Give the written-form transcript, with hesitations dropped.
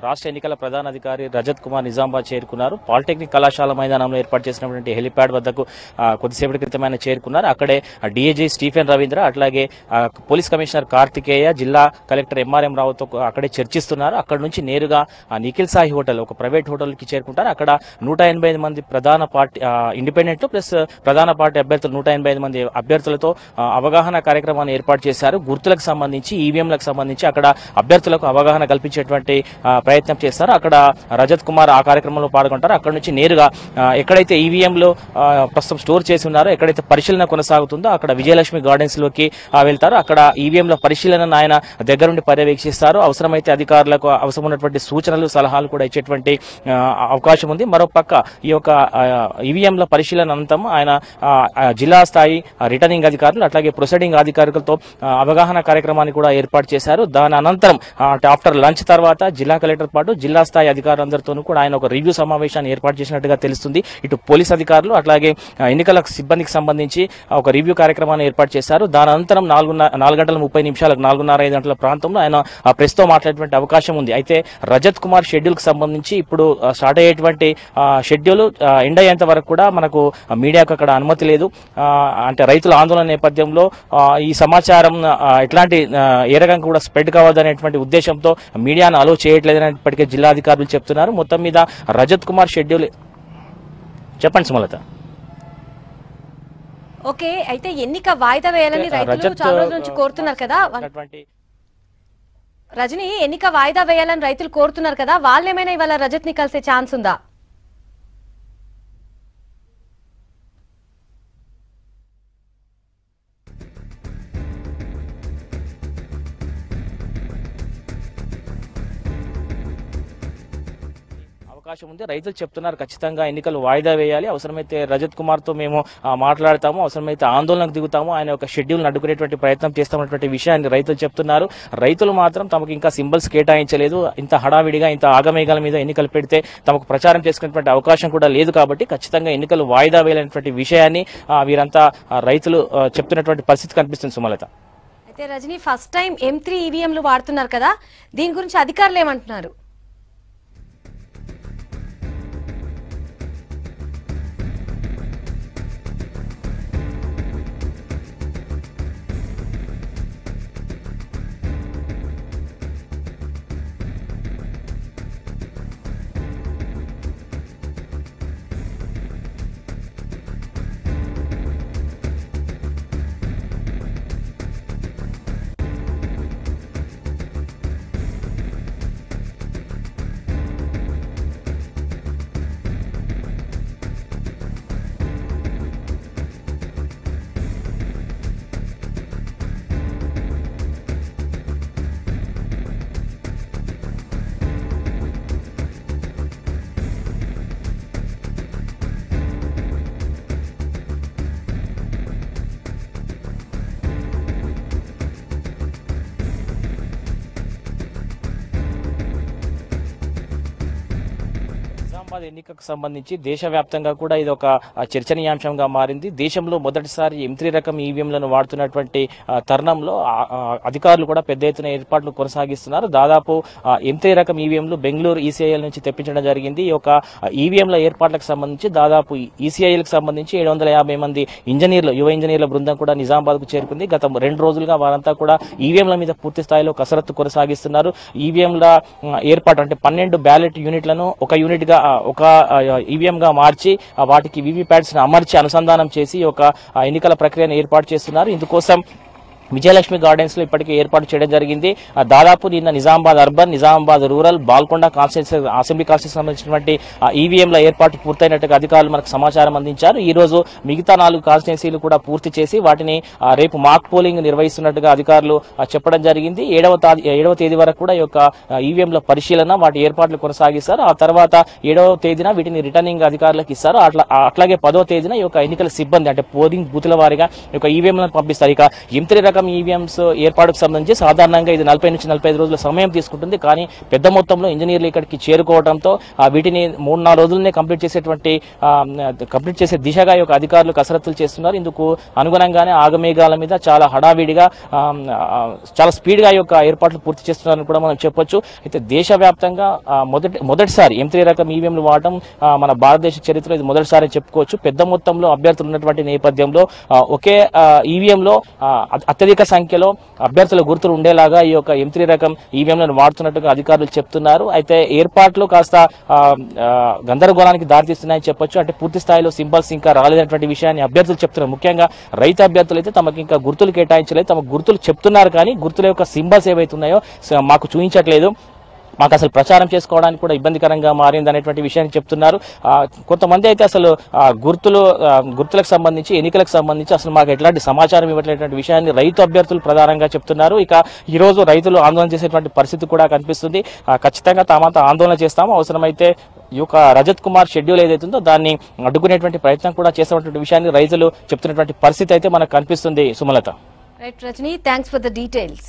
రాష్ట్ర ఎన్నికల ప్రధాన అధికారి రజత్ కుమార్ నిజామాబాద్ చేరుకున్నారు. పాలిటెక్నిక్ కళాశాల మైదానంలో ఏర్పాటు చేసినటువంటి హెలిప్యాడ్ వద్దకు కొద్దిసేపటి క్రితం ఆయన చేరుకున్నారు. అక్కడే డీఏజీ స్టీఫెన్ రవీంద్ర, అట్లాగే పోలీస్ కమిషనర్ కార్తికేయ, జిల్లా కలెక్టర్ ఎంఆర్ఎం రావుతో అక్కడే చర్చిస్తున్నారు. అక్కడ నుంచి నేరుగా నిఖిల్ సాయి హోటల్, ఒక ప్రైవేట్ హోటల్కి చేరుకుంటారు. అక్కడ 185 మంది ప్రధాన పార్టీ ఇండిపెండెంట్ ప్లస్ ప్రధాన పార్టీ అభ్యర్థులు 185 మంది అభ్యర్థులతో అవగాహన కార్యక్రమాన్ని ఏర్పాటు చేశారు. గుర్తులకు సంబంధించి, ఈవీఎంలకు సంబంధించి అక్కడ అభ్యర్థులకు అవగాహన కల్పించేటువంటి ప్రయత్నం చేస్తారు. అక్కడ రజత్ కుమార్ ఆ కార్యక్రమంలో పాల్గొంటారు. అక్కడ నుంచి నేరుగా ఎక్కడైతే ఈవీఎంలో ప్రస్తుతం స్టోర్ చేసి ఉన్నారో, ఎక్కడైతే పరిశీలన కొనసాగుతుందో అక్కడ విజయలక్ష్మి గార్డెన్స్ లోకి వెళ్తారు. అక్కడ ఈవీఎంల పరిశీలనను ఆయన దగ్గరుండి పర్యవేక్షిస్తారు. అవసరమైతే అధికారులకు అవసరం ఉన్నటువంటి సూచనలు, సలహాలు కూడా ఇచ్చేటువంటి అవకాశం ఉంది. మరోపక్క ఈ యొక్క ఈవీఎంల పరిశీలన అనంతరం ఆయన జిల్లా స్థాయి రిటర్నింగ్ అధికారులు, అట్లాగే ప్రొసీడింగ్ అధికారులతో అవగాహన కార్యక్రమాన్ని కూడా ఏర్పాటు చేశారు. దాని అనంతరం ఆఫ్టర్ లంచ్ తర్వాత జిల్లా కలెక్టర్ పాటు జిల్లా స్థాయి అధికారులందరితోనూ కూడా ఆయన ఒక రివ్యూ సమావేశాన్ని ఏర్పాటు చేసినట్టుగా తెలుస్తుంది. ఇటు పోలీస్ అధికారులు, అట్లాగే ఎన్నికల సిబ్బందికి సంబంధించి ఒక రివ్యూ కార్యక్రమాన్ని ఏర్పాటు చేశారు. దాని అనంతరం 4 గంటల 30 నిమిషాలకు 4:30-5 గంటల ప్రాంతంలో ఆయన ప్రెస్ తో మాట్లాడేటువంటి అవకాశం ఉంది. అయితే రజత్ కుమార్ షెడ్యూల్ కి సంబంధించి ఇప్పుడు స్టార్ట్ అయ్యేటువంటి షెడ్యూల్ ఎండ్ అయ్యేంత వరకు కూడా మనకు మీడియాకు అక్కడ అనుమతి లేదు. అంటే రైతుల ఆందోళన నేపథ్యంలో ఈ సమాచారం ఎట్లాంటి ఏ రకంగా కూడా స్ప్రెడ్ కావద్దనేటువంటి ఉద్దేశంతో మీడియాను అలో చేయట్లేదని ఇప్పటికే జిల్లాధికారులు చెప్తున్నారు. మొత్తం మీద రజత్ కుమార్ షెడ్యూల్. చెప్పండి సుమలత. ఓకే, అయితే ఎన్నిక వాయిదా వేయాలని రైతులు చాలా రోజుల నుంచి కోరుతున్నారు కదా రజని, ఎన్నిక వాయిదా వేయాలని రైతులు కోరుతున్నారు కదా, వాళ్ళేమైనా ఇవాళ రజత్ ని కలిసే ఛాన్స్ ఉందా? అవకాశం ఉంది. రైతులు చెప్తున్నారు ఖచ్చితంగా ఎన్నికలు వాయిదా వేయాలి, అవసరమైతే రజత్ కుమార్ తో మేము మాట్లాడతాము, అవసరమైతే ఆందోళనకు దిగుతాము, ఆయన ఒక షెడ్యూల్ అడ్డుకునేటువంటి ప్రయత్నం చేస్తామన్నటువంటి విషయాన్ని రైతులు చెప్తున్నారు. రైతులు మాత్రం తమకు ఇంకా సింబల్స్ కేటాయించలేదు, ఇంత హడావిడిగా ఇంత ఆగమేఘాల మీద ఎన్నికలు పెడితే తమకు ప్రచారం చేసుకునేటువంటి అవకాశం కూడా లేదు, కాబట్టి ఖచ్చితంగా ఎన్నికలు వాయిదా వేయాలనేటువంటి విషయాన్ని వీరంతా రైతులు చెప్తున్నటువంటి పరిస్థితి కనిపిస్తుంది సుమలత. అయితే రజని, ఫస్ట్ టైం M3 ఈవీఎంలు వాడుతున్నారు కదా, దీని గురించి అధికారులు ఏమంటున్నారు? ఎన్నికకు సంబంధించి దేశవ్యాప్తంగా కూడా ఇది ఒక చర్చనీయాంశంగా మారింది. దేశంలో మొదటిసారి M3 రకం ఈవీఎంలను వాడుతున్నటువంటి తరుణంలో అధికారులు కూడా పెద్ద ఎత్తున ఏర్పాట్లు కొనసాగిస్తున్నారు. దాదాపు M3 రకం ఈవీఎంలు బెంగళూరు ECIL నుంచి తెప్పించడం జరిగింది. ఈ యొక్క ఈవీఎంల ఏర్పాట్లకు సంబంధించి దాదాపు ECIL కి సంబంధించి 750 మంది ఇంజనీర్లు, యువ ఇంజనీర్ల బృందం కూడా నిజామాబాద్ కు చేరుకుంది. గత 2 రోజులుగా వారంతా కూడా ఈవీఎంల మీద పూర్తి స్థాయిలో కసరత్తు కొనసాగిస్తున్నారు. ఈవీఎంల ఏర్పాటు అంటే 12 బ్యాలెట్ యూనిట్లను ఒక యూనిట్ గా ఒక ఈవీఎం గా మార్చి వాటికి వీవీప్యాట్స్ అమర్చి అనుసంధానం చేసి ఒక ఎన్నికల ప్రక్రియను ఏర్పాటు చేస్తున్నారు. ఇందుకోసం విజయలక్ష్మి గార్డెన్స్ లో ఇప్పటికే ఏర్పాటు చేయడం జరిగింది. దాదాపు నిన్న Nizamabad urban, Nizamabad rural, Balkonda constituency assembly constituency సంబంధించినటువంటి ఈవీఎంల ఏర్పాటు పూర్తయినట్టుగా అధికారులు మనకు సమాచారం అందించారు. ఈ రోజు మిగతా 4 కాన్స్టిట్యూన్సీలు కూడా పూర్తి చేసి వాటిని రేపు మాక్ పోలింగ్ నిర్వహిస్తున్నట్టుగా అధికారులు చెప్పడం జరిగింది. 7వ తేదీ వరకు కూడా ఈ యొక్క ఈవీఎంల పరిశీలన, వాటి ఏర్పాట్లు కొనసాగిస్తారు. ఆ తర్వాత 7వ తేదీన వీటిని రిటర్నింగ్ అధికారులకు ఇస్తారు. అట్లాగే 10వ తేదీన ఈ యొక్క ఎన్నికల సిబ్బంది అంటే పోలింగ్ బూతుల వారీగా ఈ యొక్క ఈవీఎంలను పంపిస్తారు. ఇక M3 రకం రకం ఈవీఎంస్ ఏర్పాటుకు సంబంధించి సాధారణంగా ఇది 40 నుంచి 45 రోజుల సమయం తీసుకుంటుంది. కానీ పెద్ద మొత్తంలో ఇంజనీర్లు ఇక్కడికి చేరుకోవడంతో వీటిని 3-4 రోజులనే కంప్లీట్ చేసే దిశగా ఈ యొక్క అధికారులు కసరత్తులు చేస్తున్నారు. ఇందుకు అనుగుణంగానే ఆగమేఘాల మీద చాలా హడావిడిగా చాలా స్పీడ్ గా ఈ యొక్క ఏర్పాట్లు పూర్తి చేస్తున్నారని కూడా మనం చెప్పొచ్చు. అయితే దేశవ్యాప్తంగా మొదటిసారి M3 రకం ఈవీఎంలు వాడటం మన భారతదేశ చరిత్రలో ఇది మొదటిసారి చెప్పుకోవచ్చు. పెద్ద మొత్తంలో అభ్యర్థులు ఉన్నటువంటి నేపథ్యంలో ఒకే ఈవీఎంలో అత్యధిక సంఖ్యలో అభ్యర్థుల గుర్తులు ఉండేలాగా ఈ యొక్క M3 రకం ఈవీఎంలను వాడుతున్నట్టుగా అధికారులు చెప్తున్నారు. అయితే ఏర్పాట్లు కాస్త గందరగోళానికి దారితీస్తున్నాయని చెప్పొచ్చు. అంటే పూర్తి స్థాయిలో సింబల్స్ ఇంకా రాలేదన్నటువంటి విషయాన్ని అభ్యర్థులు చెప్తున్నారు. ముఖ్యంగా రైతు అభ్యర్థులు అయితే తమకు ఇంకా గుర్తులు కేటాయించలేదు. తమ గుర్తులు చెప్తున్నారు కానీ గుర్తుల యొక్క సింబల్స్ ఏవైతున్నాయో మాకు చూపించట్లేదు, మాకు అసలు ప్రచారం చేసుకోవడానికి కూడా ఇబ్బందికరంగా మారింది అనేటువంటి విషయాన్ని చెప్తున్నారు. కొంతమంది అయితే అసలు గుర్తులకు సంబంధించి ఎన్నికలకు సంబంధించి అసలు మాకు ఎట్లాంటి సమాచారం ఇవ్వట్లేటువంటి విషయాన్ని రైతు అభ్యర్థులు ప్రధానంగా చెప్తున్నారు. ఇక ఈ రోజు రైతులు ఆందోళన చేసేటువంటి పరిస్థితి కూడా కనిపిస్తుంది. ఖచ్చితంగా తామంతా ఆందోళన చేస్తాము, అవసరమైతే ఈ యొక్క రజత్ కుమార్ షెడ్యూల్ ఏదైతుందో దాన్ని అడ్డుకునేటువంటి ప్రయత్నం కూడా చేసేటువంటి విషయాన్ని రైతులు చెప్తున్నటువంటి పరిస్థితి అయితే మనకు కనిపిస్తుంది. Sumalatha. Right Rajani, thanks for the details.